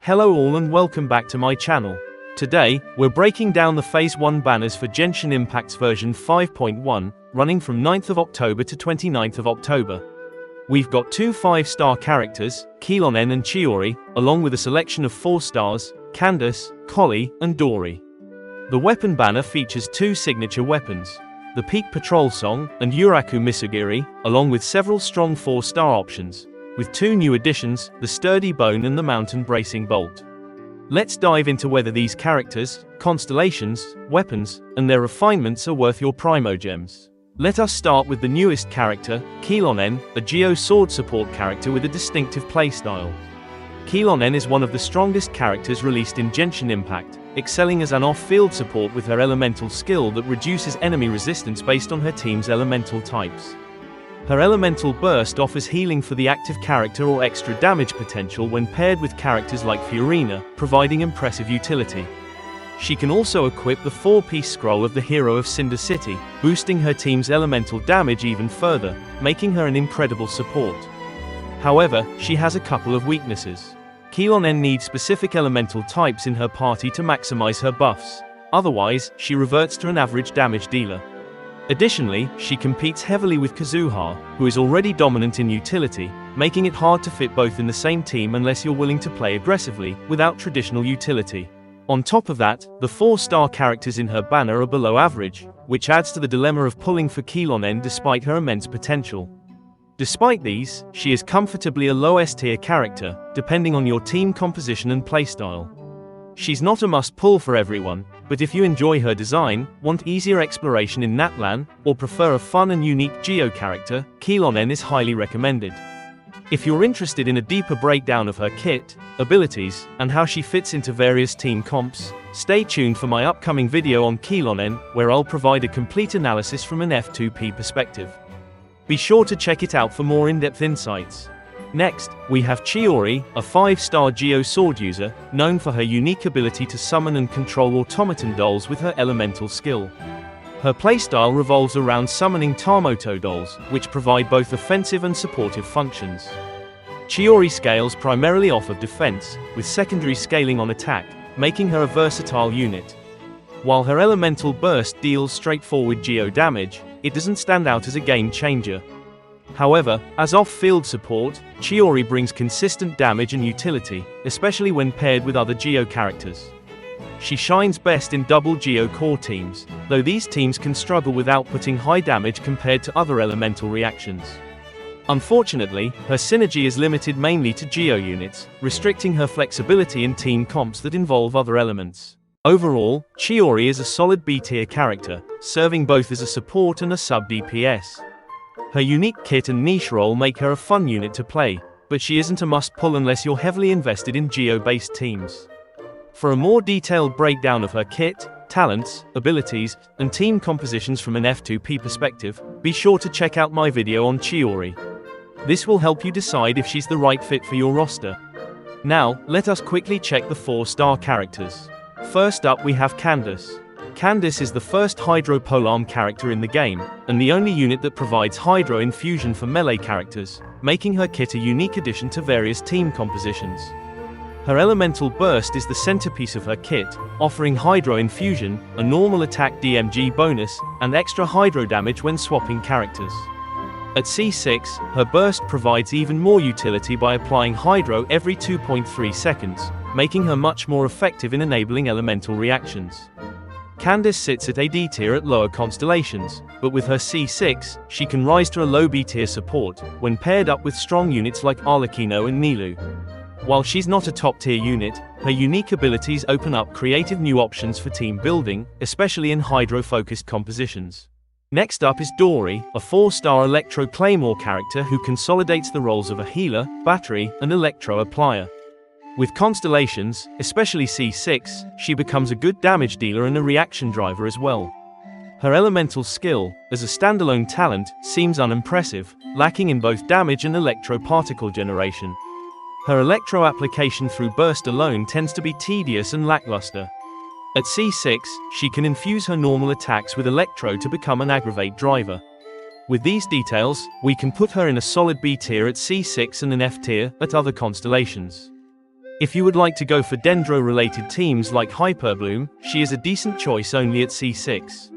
Hello all and welcome back to my channel. Today, we're breaking down the Phase 1 banners for Genshin Impact's version 5.1, running from 9th of October to 29th of October. We've got two 5-star characters, Xilonen and Chiori, along with a selection of 4 stars, Candace, Collei, and Dori. The weapon banner features 2 signature weapons, the Peak Patrol Song and Uraku Misugiri, along with several strong 4-star options, with 2 new additions, the Sturdy Bone and the Mountain Bracing Bolt. Let's dive into whether these characters, constellations, weapons, and their refinements are worth your primogems. Let us start with the newest character, Xilonen, a Geo sword support character with a distinctive playstyle. Xilonen is one of the strongest characters released in Genshin Impact, excelling as an off-field support with her elemental skill that reduces enemy resistance based on her team's elemental types. Her elemental burst offers healing for the active character or extra damage potential when paired with characters like Fiorina, providing impressive utility. She can also equip the 4-piece scroll of the Hero of Cinder City, boosting her team's elemental damage even further, making her an incredible support. However, she has a couple of weaknesses. Xilonen needs specific elemental types in her party to maximize her buffs. Otherwise, she reverts to an average damage dealer. Additionally, she competes heavily with Kazuha, who is already dominant in utility, making it hard to fit both in the same team unless you're willing to play aggressively, without traditional utility. On top of that, the 4-star characters in her banner are below average, which adds to the dilemma of pulling for Xilonen despite her immense potential. Despite these, she is comfortably a low S-tier character, depending on your team composition and playstyle. She's not a must-pull for everyone, but if you enjoy her design, want easier exploration in Natlan, or prefer a fun and unique Geo character, Xilonen is highly recommended. If you're interested in a deeper breakdown of her kit, abilities, and how she fits into various team comps, stay tuned for my upcoming video on Xilonen, where I'll provide a complete analysis from an F2P perspective. Be sure to check it out for more in-depth insights. Next, we have Chiori, a 5-star Geo sword user, known for her unique ability to summon and control automaton dolls with her elemental skill. Her playstyle revolves around summoning Tamoto dolls, which provide both offensive and supportive functions. Chiori scales primarily off of defense, with secondary scaling on attack, making her a versatile unit. While her elemental burst deals straightforward Geo damage, it doesn't stand out as a game changer. However, as off-field support, Chiori brings consistent damage and utility, especially when paired with other Geo characters. She shines best in double Geo core teams, though these teams can struggle with outputting high damage compared to other elemental reactions. Unfortunately, her synergy is limited mainly to Geo units, restricting her flexibility in team comps that involve other elements. Overall, Chiori is a solid B-tier character, serving both as a support and a sub-DPS. Her unique kit and niche role make her a fun unit to play, but she isn't a must-pull unless you're heavily invested in Geo-based teams. For a more detailed breakdown of her kit, talents, abilities, and team compositions from an F2P perspective, be sure to check out my video on Chiori. This will help you decide if she's the right fit for your roster. Now, let us quickly check the 4-star characters. First up we have Candace. Candace is the first Hydro Polearm character in the game, and the only unit that provides Hydro infusion for melee characters, making her kit a unique addition to various team compositions. Her elemental burst is the centerpiece of her kit, offering Hydro infusion, a normal attack DMG bonus, and extra Hydro damage when swapping characters. At C6, her burst provides even more utility by applying Hydro every 2.3 seconds, making her much more effective in enabling elemental reactions. Candace sits at a D tier at lower constellations, but with her C6, she can rise to a low B tier support, when paired up with strong units like Arlecchino and Nilou. While she's not a top tier unit, her unique abilities open up creative new options for team building, especially in Hydro-focused compositions. Next up is Dori, a 4-star Electro Claymore character who consolidates the roles of a healer, battery, and electro applier. With constellations, especially C6, she becomes a good damage dealer and a reaction driver as well. Her elemental skill, as a standalone talent, seems unimpressive, lacking in both damage and electro-particle generation. Her electro application through burst alone tends to be tedious and lackluster. At C6, she can infuse her normal attacks with electro to become an aggravate driver. With these details, we can put her in a solid B tier at C6 and an F tier at other constellations. If you would like to go for Dendro-related teams like Hyperbloom, she is a decent choice only at C6.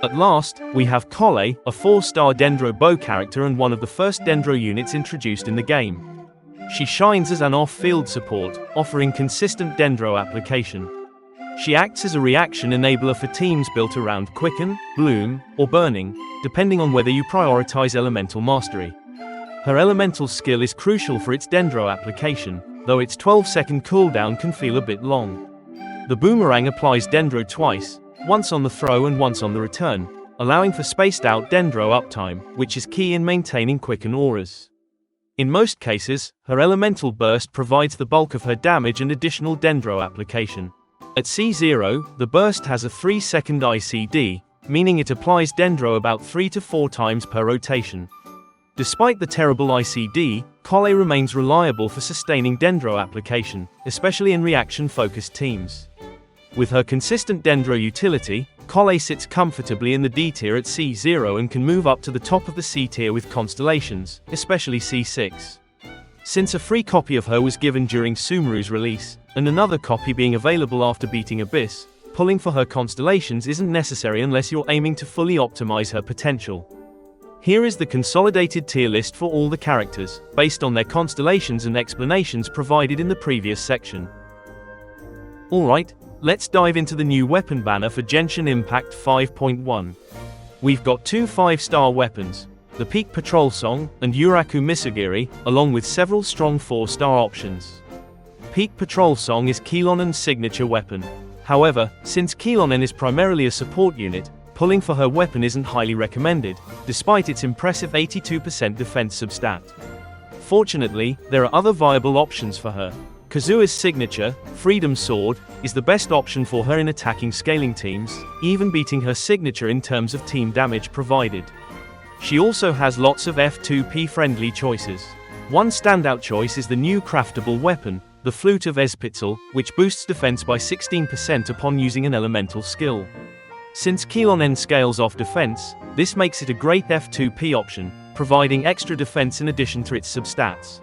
At last, we have Collei, a 4-star Dendro bow character and one of the first Dendro units introduced in the game. She shines as an off-field support, offering consistent Dendro application. She acts as a reaction enabler for teams built around Quicken, Bloom, or Burning, depending on whether you prioritize elemental mastery. Her elemental skill is crucial for its Dendro application, though its 12-second cooldown can feel a bit long. The boomerang applies Dendro twice, once on the throw and once on the return, allowing for spaced-out Dendro uptime, which is key in maintaining Quicken auras. In most cases, her elemental burst provides the bulk of her damage and additional Dendro application. At C0, the burst has a 3-second ICD, meaning it applies Dendro about 3 to 4 times per rotation. Despite the terrible ICD, Collei remains reliable for sustaining Dendro application, especially in reaction-focused teams. With her consistent Dendro utility, Collei sits comfortably in the D tier at C0 and can move up to the top of the C tier with constellations, especially C6. Since a free copy of her was given during Sumeru's release, and another copy being available after beating Abyss, pulling for her constellations isn't necessary unless you're aiming to fully optimize her potential. Here is the consolidated tier list for all the characters, based on their constellations and explanations provided in the previous section. Alright, let's dive into the new weapon banner for Genshin Impact 5.1. We've got 2 5-star weapons, the Peak Patrol Song and Uraku Misugiri, along with several strong 4-star options. Peak Patrol Song is Xilonen's signature weapon. However, since Xilonen is primarily a support unit, pulling for her weapon isn't highly recommended, despite its impressive 82% defense substat. Fortunately, there are other viable options for her. Kazuha's signature, Freedom Sword, is the best option for her in attacking scaling teams, even beating her signature in terms of team damage provided. She also has lots of F2P-friendly choices. One standout choice is the new craftable weapon, the Flute of Ezpitzel, which boosts defense by 16% upon using an elemental skill. Since Xilonen scales off defense, this makes it a great F2P option, providing extra defense in addition to its substats.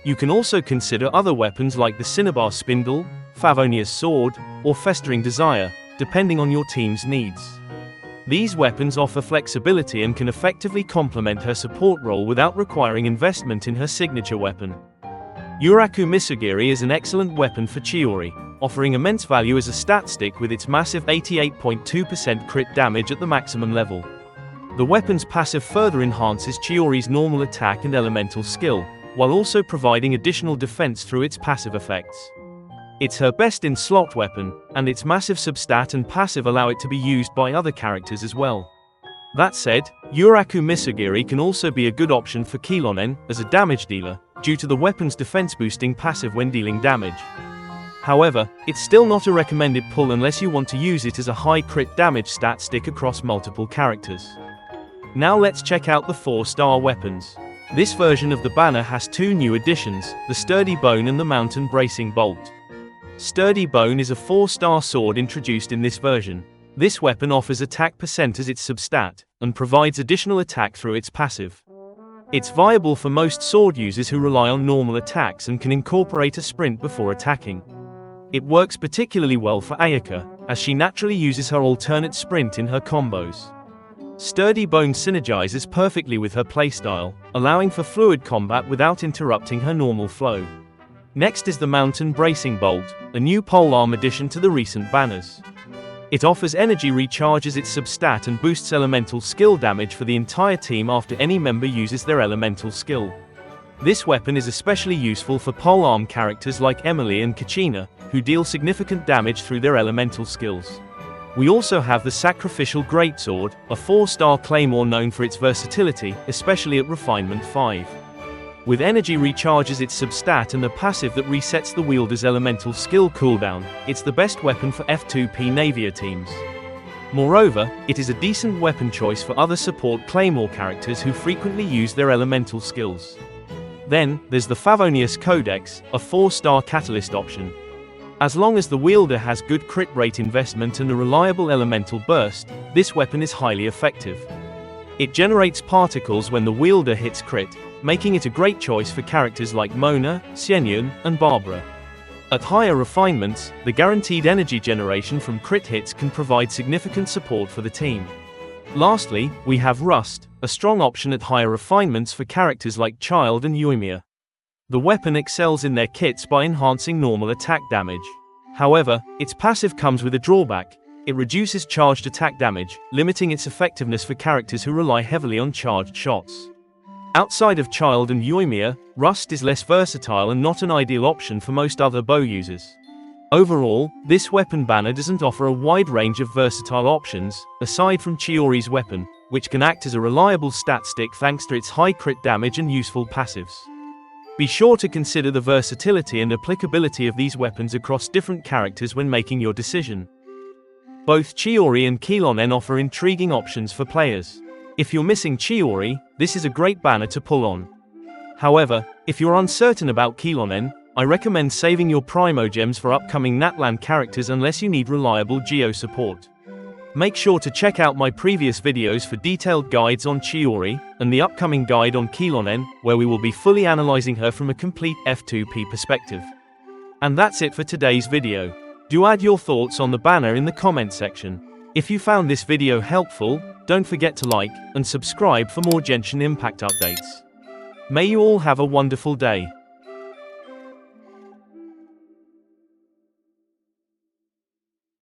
You can also consider other weapons like the Cinnabar Spindle, Favonia's Sword, or Festering Desire, depending on your team's needs. These weapons offer flexibility and can effectively complement her support role without requiring investment in her signature weapon. Uraku Misugiri is an excellent weapon for Chiori, offering immense value as a stat stick with its massive 88.2% crit damage at the maximum level. The weapon's passive further enhances Chiori's normal attack and elemental skill, while also providing additional defense through its passive effects. It's her best in-slot weapon, and its massive substat and passive allow it to be used by other characters as well. That said, Uraku Misugiri can also be a good option for Xilonen as a damage dealer, due to the weapon's defense-boosting passive when dealing damage. However, it's still not a recommended pull unless you want to use it as a high crit damage stat stick across multiple characters. Now let's check out the 4-star weapons. This version of the banner has 2 new additions, the Sturdy Bone and the Mountain Bracing Bolt. Sturdy Bone is a 4-star sword introduced in this version. This weapon offers attack percent as its substat, and provides additional attack through its passive. It's viable for most sword users who rely on normal attacks and can incorporate a sprint before attacking. It works particularly well for Ayaka, as she naturally uses her alternate sprint in her combos. Sturdy Bone synergizes perfectly with her playstyle, allowing for fluid combat without interrupting her normal flow. Next is the Mountain Bracing Bolt, a new polearm addition to the recent banners. It offers energy recharges its substat and boosts elemental skill damage for the entire team after any member uses their elemental skill. This weapon is especially useful for polearm characters like Emily and Kachina, who deal significant damage through their elemental skills. We also have the Sacrificial Greatsword, a 4-star claymore known for its versatility, especially at Refinement 5. With energy recharges its substat and a passive that resets the wielder's elemental skill cooldown, it's the best weapon for F2P Navia teams. Moreover, it is a decent weapon choice for other support claymore characters who frequently use their elemental skills. Then, there's the Favonius Codex, a 4-star catalyst option. As long as the wielder has good crit rate investment and a reliable elemental burst, this weapon is highly effective. It generates particles when the wielder hits crit, making it a great choice for characters like Mona, Xianyun, and Barbara. At higher refinements, the guaranteed energy generation from crit hits can provide significant support for the team. Lastly, we have Rust, a strong option at higher refinements for characters like Child and Yoimiya. The weapon excels in their kits by enhancing normal attack damage. However, its passive comes with a drawback: it reduces charged attack damage, limiting its effectiveness for characters who rely heavily on charged shots. Outside of Child and Yoimiya, Rust is less versatile and not an ideal option for most other bow users. Overall, this weapon banner doesn't offer a wide range of versatile options, aside from Chiori's weapon, which can act as a reliable stat stick thanks to its high crit damage and useful passives. Be sure to consider the versatility and applicability of these weapons across different characters when making your decision. Both Chiori and Xilonen offer intriguing options for players. If you're missing Chiori, this is a great banner to pull on. However, if you're uncertain about Xilonen, I recommend saving your Primogems for upcoming natlan characters unless you need reliable geo support. Make sure to check out my previous videos for detailed guides on Chiori, and the upcoming guide on Xilonen, where we will be fully analyzing her from a complete F2P perspective. And that's it for today's video. Do add your thoughts on the banner in the comment section. If you found this video helpful, don't forget to like and subscribe for more Genshin Impact updates. May you all have a wonderful day.